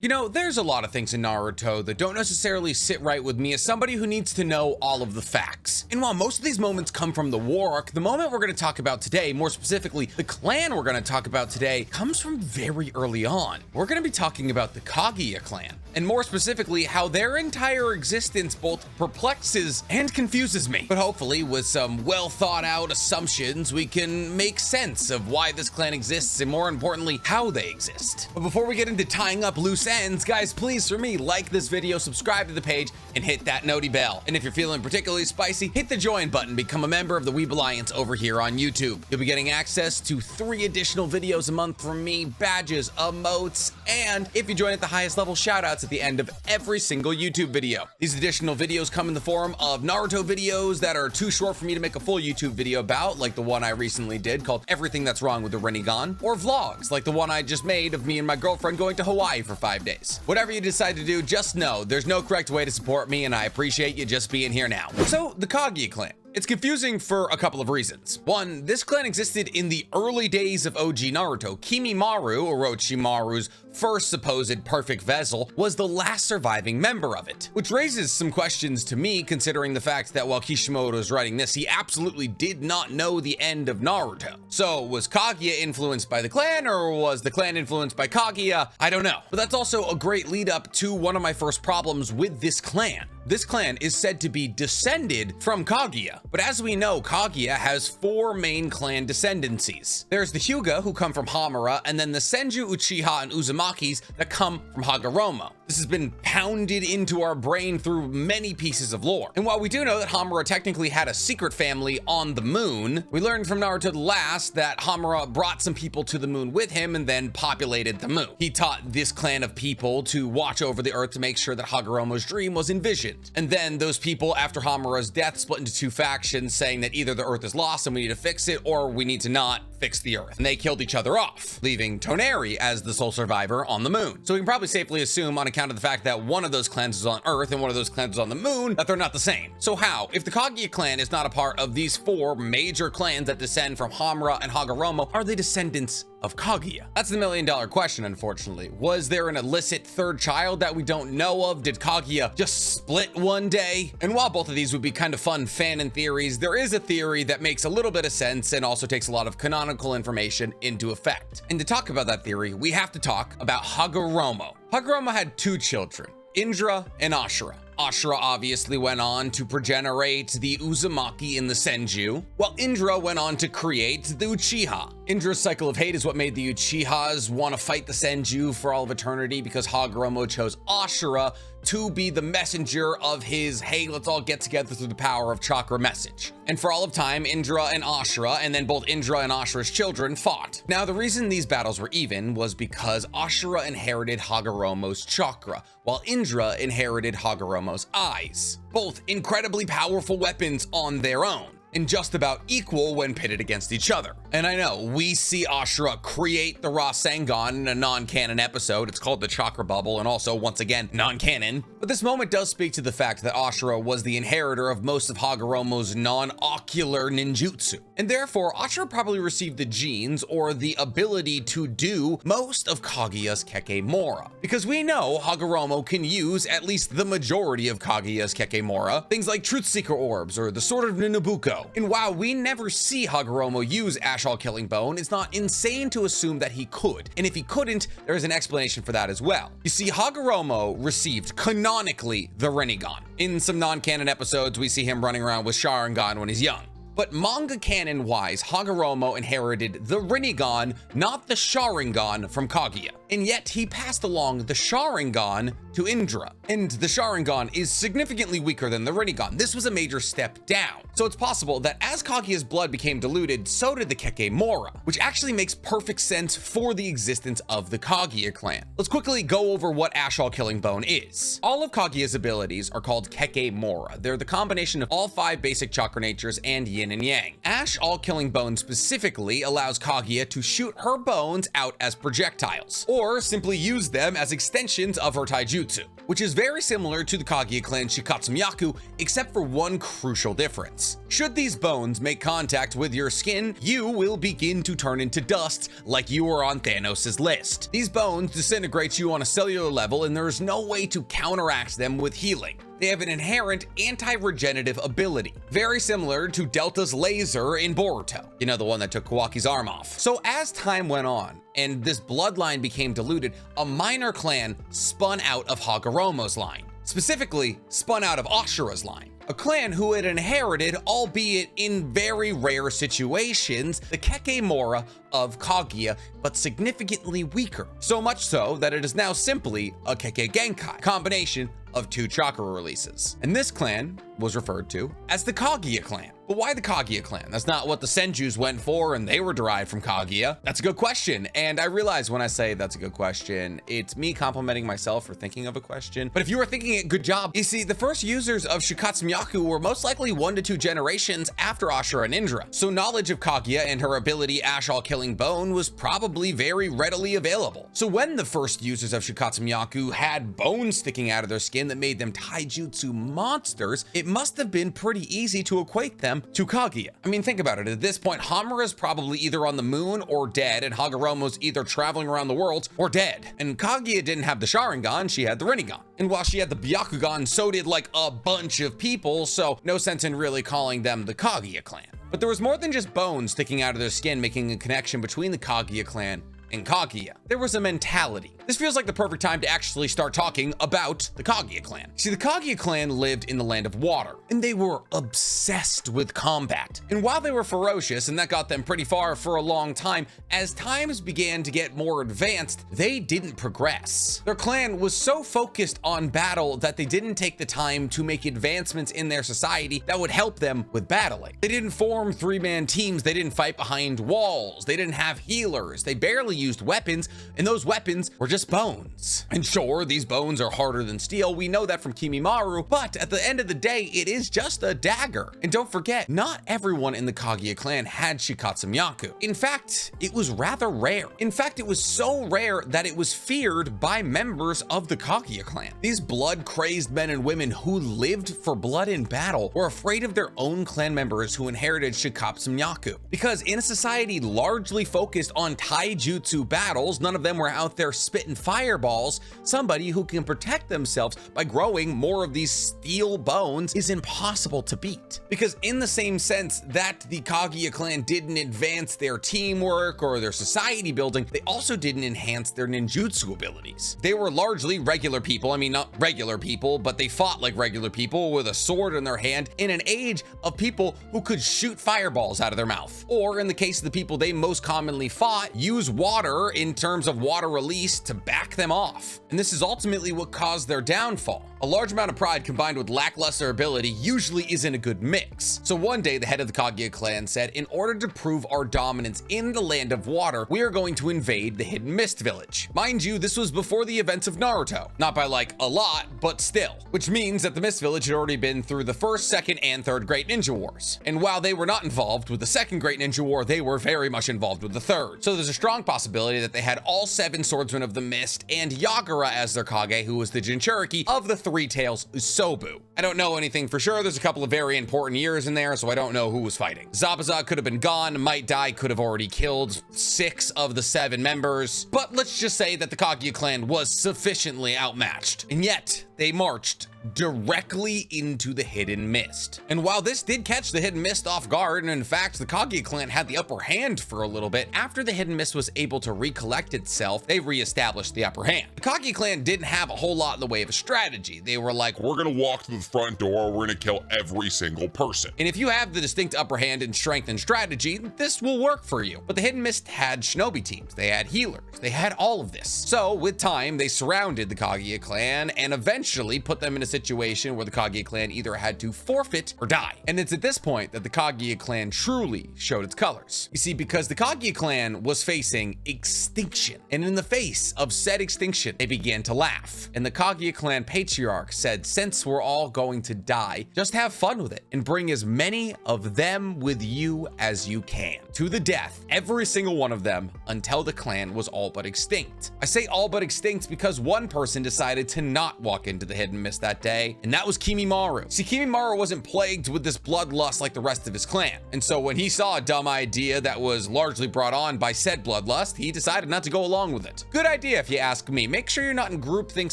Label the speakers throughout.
Speaker 1: You know, there's a lot of things in Naruto that don't necessarily sit right with me as somebody who needs to know all of the facts. And while most of these moments come from the war arc, the moment we're going to talk about today, more specifically, the clan we're going to talk about today, comes from very early on. We're going to be talking about the Kaguya clan, and more specifically, how their entire existence both perplexes and confuses me. But hopefully, with some well thought out assumptions, we can make sense of why this clan exists and more importantly, how they exist. But before we get into tying up loose ends, guys, please, for me, like this video, subscribe to the page, and hit that noti bell. And if you're feeling particularly spicy, hit the join button, become a member of the Weeb Alliance over here on YouTube. You'll be getting access to 3 additional videos a month from me, badges, emotes, and if you join at the highest level, shoutouts at the end of every single YouTube video. These additional videos come in the form of Naruto videos that are too short for me to make a full YouTube video about, like the one I recently did called Everything That's Wrong with the Rinnegan, or vlogs like the one I just made of me and my girlfriend going to Hawaii for 5 days. Whatever you decide to do, just know there's no correct way to support me, and I appreciate you just being here now. So, the Kaguya clan. It's confusing for a couple of reasons. One, this clan existed in the early days of OG Naruto. Kimimaro, Orochimaru's first supposed perfect vessel, was the last surviving member of it, which raises some questions to me, considering the fact that while Kishimoto is writing this, he absolutely did not know the end of Naruto. So was Kaguya influenced by the clan, or was the clan influenced by Kaguya? I don't know. But that's also a great lead up to one of my first problems with this clan. This clan is said to be descended from Kaguya, but as we know, Kaguya has 4 main clan descendancies. There's the Hyuga, who come from Hamura, and then the Senju, Uchiha, and Uzumakis that come from Hagoromo. This has been pounded into our brain through many pieces of lore. And while we do know that Hamura technically had a secret family on the moon, we learned from Naruto the Last that Hamura brought some people to the moon with him and then populated the moon. He taught this clan of people to watch over the earth to make sure that Hagoromo's dream was envisioned. And then those people, after Hamura's death, split into 2 factions, saying that either the earth is lost and we need to fix it, or we need to not fix the earth. And they killed each other off, leaving Toneri as the sole survivor on the moon. So we can probably safely assume, on account of the fact that one of those clans is on earth and one of those clans is on the moon, that they're not the same. So how, if the Kaguya clan is not a part of these 4 major clans that descend from Hamura and Hagoromo, are they descendants of Kaguya? That's the $1 million question, unfortunately. Was there an illicit 3rd child that we don't know of? Did Kaguya just split one day? And while both of these would be kind of fun fanon theories, there is a theory that makes a little bit of sense and also takes a lot of canonical information into effect. And to talk about that theory, we have to talk about Hagoromo. Hagoromo had 2 children, Indra and Ashura. Ashura obviously went on to progenerate the Uzumaki and the Senju, while Indra went on to create the Uchiha. Indra's cycle of hate is what made the Uchihas want to fight the Senju for all of eternity, because Hagoromo chose Ashura to be the messenger of his, hey, let's all get together through the power of chakra message. And for all of time, Indra and Ashura, and then both Indra and Ashura's children, fought. Now, the reason these battles were even was because Ashura inherited Hagoromo's chakra, while Indra inherited Hagoromo's eyes. Both incredibly powerful weapons on their own, and just about equal when pitted against each other. And I know, we see Ashura create the Rasengan in a non-canon episode. It's called the Chakra Bubble, and also, once again, non-canon. But this moment does speak to the fact that Ashura was the inheritor of most of Hagoromo's non-ocular ninjutsu. And therefore, Ashura probably received the genes, or the ability to do most of Kaguya's Kekemora. Because we know Hagoromo can use at least the majority of Kaguya's Kekemora, things like Truth Seeker Orbs, or the Sword of Nunabuko. And while we never see Hagoromo use Ashall Killing Bone, it's not insane to assume that he could. And if he couldn't, there is an explanation for that as well. You see, Hagoromo received canonically the Rinnegan. In some non-canon episodes, we see him running around with Sharingan when he's young. But manga canon wise, Hagoromo inherited the Rinnegan, not the Sharingan from Kaguya. And yet he passed along the Sharingan to Indra. And the Sharingan is significantly weaker than the Rinnegan. This was a major step down. So it's possible that as Kaguya's blood became diluted, so did the Kekemora, which actually makes perfect sense for the existence of the Kaguya clan. Let's quickly go over what Ashall Killing Bone is. All of Kaguya's abilities are called Kekemora. They're the combination of all 5 basic chakra natures and yin yin and yang. Ash all-killing bone specifically allows Kaguya to shoot her bones out as projectiles, or simply use them as extensions of her taijutsu, which is very similar to the Kaguya clan's Shikatsu-myaku, except for one crucial difference. Should these bones make contact with your skin, you will begin to turn into dust like you were on Thanos' list. These bones disintegrate you on a cellular level, and there is no way to counteract them with healing. They have an inherent anti-regenerative ability, very similar to Delta's laser in Boruto, you know, the one that took Kawaki's arm off. So as time went on, and this bloodline became diluted, a minor clan spun out of Hagoromo's line, specifically spun out of Ashura's line. A clan who had inherited, albeit in very rare situations, the Kimimaro of Kaguya, but significantly weaker. So much so that it is now simply a Kekkei Genkai, combination of 2 chakra releases. And this clan was referred to as the Kaguya clan. But why the Kaguya clan? That's not what the Senjus went for, and they were derived from Kaguya. That's a good question, and I realize when I say that's a good question, it's me complimenting myself for thinking of a question. But if you were thinking it, good job. You see, the first users of Shikatsu-myaku were most likely 1 to 2 generations after Ashura and Indra, so knowledge of Kaguya and her ability Ash all-killing bone was probably very readily available. So when the first users of Shikatsu-myaku had bones sticking out of their skin that made them taijutsu monsters, it must have been pretty easy to equate them to Kaguya. I mean, think about it. At this point, Hamura's probably either on the moon or dead, and Hagoromo's either traveling around the world or dead. And Kaguya didn't have the Sharingan, she had the Rinnegan. And while she had the Byakugan, so did like a bunch of people, so no sense in really calling them the Kaguya clan. But there was more than just bones sticking out of their skin making a connection between the Kaguya clan and Kaguya. There was a mentality. This feels like the perfect time to actually start talking about the Kaguya clan. See, the Kaguya clan lived in the land of water, and they were obsessed with combat. And while they were ferocious, and that got them pretty far for a long time, as times began to get more advanced, they didn't progress. Their clan was so focused on battle that they didn't take the time to make advancements in their society that would help them with battling. They didn't form 3-man teams, they didn't fight behind walls, they didn't have healers, they barely used weapons, and those weapons were just bones. And sure, these bones are harder than steel, we know that from Kimimaro, but at the end of the day, it is just a dagger. And don't forget, not everyone in the Kaguya clan had Shikatsu-myaku. In fact, it was rather rare. In fact, it was so rare that it was feared by members of the Kaguya clan. These blood-crazed men and women who lived for blood in battle were afraid of their own clan members who inherited Shikatsu-myaku. Because in a society largely focused on taijutsu battles, none of them were out there spitting fireballs. Somebody who can protect themselves by growing more of these steel bones is impossible to beat. Because in the same sense that the Kaguya clan didn't advance their teamwork or their society building, they also didn't enhance their ninjutsu abilities. They were largely regular people. I mean, not regular people, but they fought like regular people with a sword in their hand in an age of people who could shoot fireballs out of their mouth. Or in the case of the people they most commonly fought, use water in terms of water release to back them off. And this is ultimately what caused their downfall. A large amount of pride combined with lackluster ability usually isn't a good mix. So one day, the head of the Kaguya clan said, in order to prove our dominance in the land of water, we are going to invade the Hidden Mist Village. Mind you, this was before the events of Naruto. Not by like a lot, but still. Which means that the Mist Village had already been through the first, second, and third Great Ninja Wars. And while they were not involved with the second Great Ninja War, they were very much involved with the third. So there's a strong possibility that they had all 7 swordsmen of the mist and Yagura as their Kage, who was the Jinchuriki of the Three Tails Usobu. I don't know anything for sure. There's a couple of very important years in there, so I don't know who was fighting. Zabuza could have been gone. Might Dai could have already killed 6 of the 7 members. But let's just say that the Kaguya clan was sufficiently outmatched. And yet, they marched directly into the Hidden Mist. And while this did catch the Hidden Mist off guard, and in fact, the Kaguya clan had the upper hand for a little bit, after the Hidden Mist was able to recollect itself, they reestablished the upper hand. The Kaguya clan didn't have a whole lot in the way of a strategy. They were like,
Speaker 2: we're gonna walk to the front door, we're gonna kill every single person.
Speaker 1: And if you have the distinct upper hand in strength and strategy, this will work for you. But the Hidden Mist had shinobi teams, they had healers, they had all of this. So with time, they surrounded the Kaguya clan and eventually put them in a situation where the Kaguya clan either had to forfeit or die. And it's at this point that the Kaguya clan truly showed its colors. You see, because the Kaguya clan was facing extinction, and in the face of said extinction, they began to laugh. And the Kaguya clan patriarch said, since we're all going to die, just have fun with it and bring as many of them with you as you can. To the death, every single one of them, until the clan was all but extinct. I say all but extinct because one person decided to not walk into the hidden mist that day, and that was Kimimaro. See, Kimimaro wasn't plagued with this bloodlust like the rest of his clan, and so when he saw a dumb idea that was largely brought on by said bloodlust, he decided not to go along with it. Good idea if you ask me. Make sure you're not in groupthink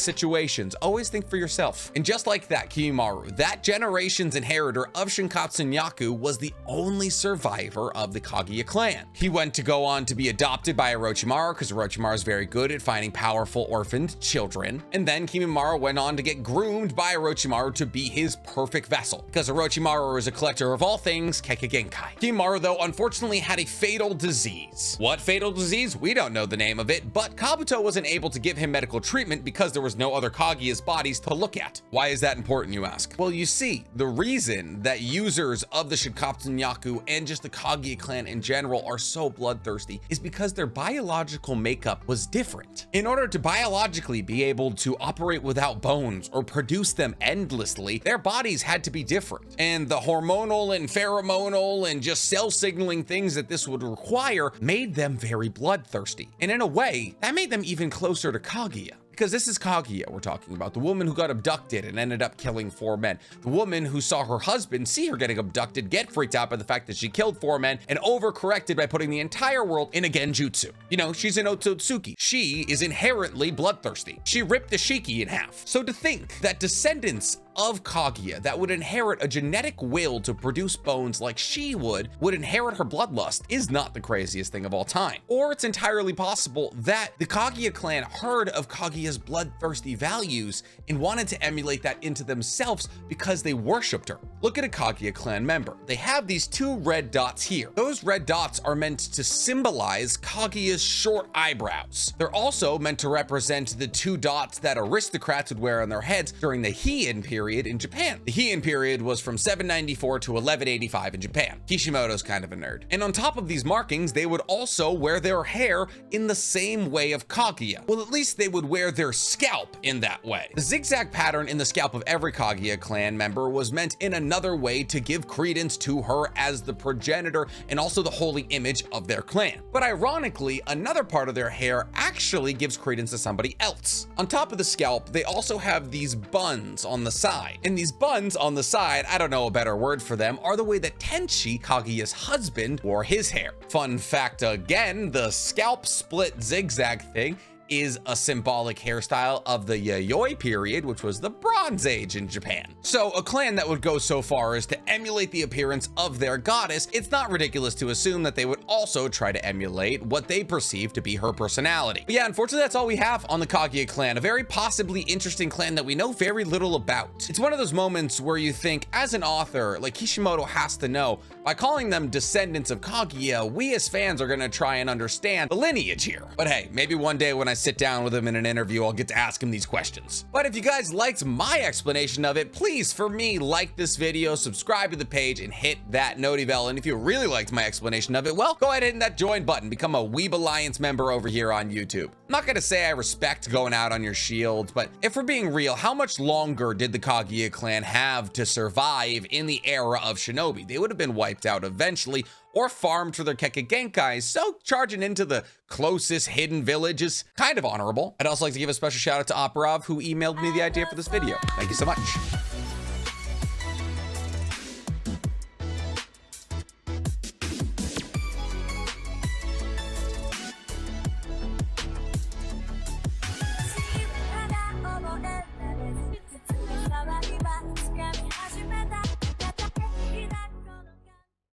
Speaker 1: situations. Always think for yourself. And just like that, Kimimaro, that generation's inheritor of Shinkatsu Nyaku, was the only survivor of the Kaguya clan. He went to go on to be adopted by Orochimaru because Orochimaru is very good at finding powerful orphaned children. And then Kimimaro went on to get groomed by Orochimaru to be his perfect vessel, because Orochimaru is a collector of all things Kekkei. Kimimaro, though, unfortunately had a fatal disease. What fatal disease? We don't know the name of it, but Kabuto wasn't able to give him medical treatment because there was no other Kaguya's bodies to look at. Why is that important, you ask? Well, you see, the reason that users of the Shinkatsu Nyaku and just the Kaguya clan in general are so bloodthirsty is because their biological makeup was different. In order to biologically be able to operate without bones or produce them endlessly, their bodies had to be different. And the hormonal and pheromonal and just cell signaling things that this would require made them very bloodthirsty. And in a way, that made them even closer to Kaguya. Because this is Kaguya we're talking about, the woman who got abducted and ended up killing 4 men. The woman who saw her husband see her getting abducted, get freaked out by the fact that she killed 4 men, and overcorrected by putting the entire world in a genjutsu. You know, she's an Otsutsuki. She is inherently bloodthirsty. She ripped the Shiki in half. So to think that descendants of Kaguya that would inherit a genetic will to produce bones like she would inherit her bloodlust is not the craziest thing of all time. Or it's entirely possible that the Kaguya clan heard of Kaguya's bloodthirsty values and wanted to emulate that into themselves because they worshipped her. Look at a Kaguya clan member. They have these 2 red dots here. Those red dots are meant to symbolize Kaguya's short eyebrows. They're also meant to represent the 2 dots that aristocrats would wear on their heads during the Heian period in Japan. The Heian period was from 794 to 1185 in Japan. Kishimoto's kind of a nerd. And on top of these markings, they would also wear their hair in the same way of Kaguya. Well, at least they would wear their scalp in that way. The zigzag pattern in the scalp of every Kaguya clan member was meant in another way to give credence to her as the progenitor and also the holy image of their clan. But ironically, another part of their hair actually gives credence to somebody else. On top of the scalp, they also have these buns on the side. And these buns on the side, I don't know a better word for them, are the way that Tenchi, Kaguya's husband, wore his hair. Fun fact again, the scalp split zigzag thing is a symbolic hairstyle of the Yayoi period, which was the Bronze Age in Japan. So a clan that would go so far as to emulate the appearance of their goddess, it's not ridiculous to assume that they would also try to emulate what they perceive to be her personality. But yeah, unfortunately, that's all we have on the Kaguya clan, a very possibly interesting clan that we know very little about. It's one of those moments where you think, as an author, like Kishimoto has to know, by calling them descendants of Kaguya, we as fans are gonna try and understand the lineage here. But hey, maybe one day when I sit down with him in an interview, I'll get to ask him these questions. But if you guys liked my explanation of it, please, for me, like this video, subscribe to the page, and hit that noti bell. And if you really liked my explanation of it, well, go ahead and hit that join button, become a Weeb Alliance member over here on YouTube. I'm not gonna say I respect going out on your shield, but if we're being real, how much longer did the Kaguya clan have to survive in the era of Shinobi? They would have been wiped out eventually, or farmed for their Kekkei, so charging into the closest hidden village is kind of honorable. I'd also like to give a special shout out to Operov, who emailed me the idea for this video. Thank you so much.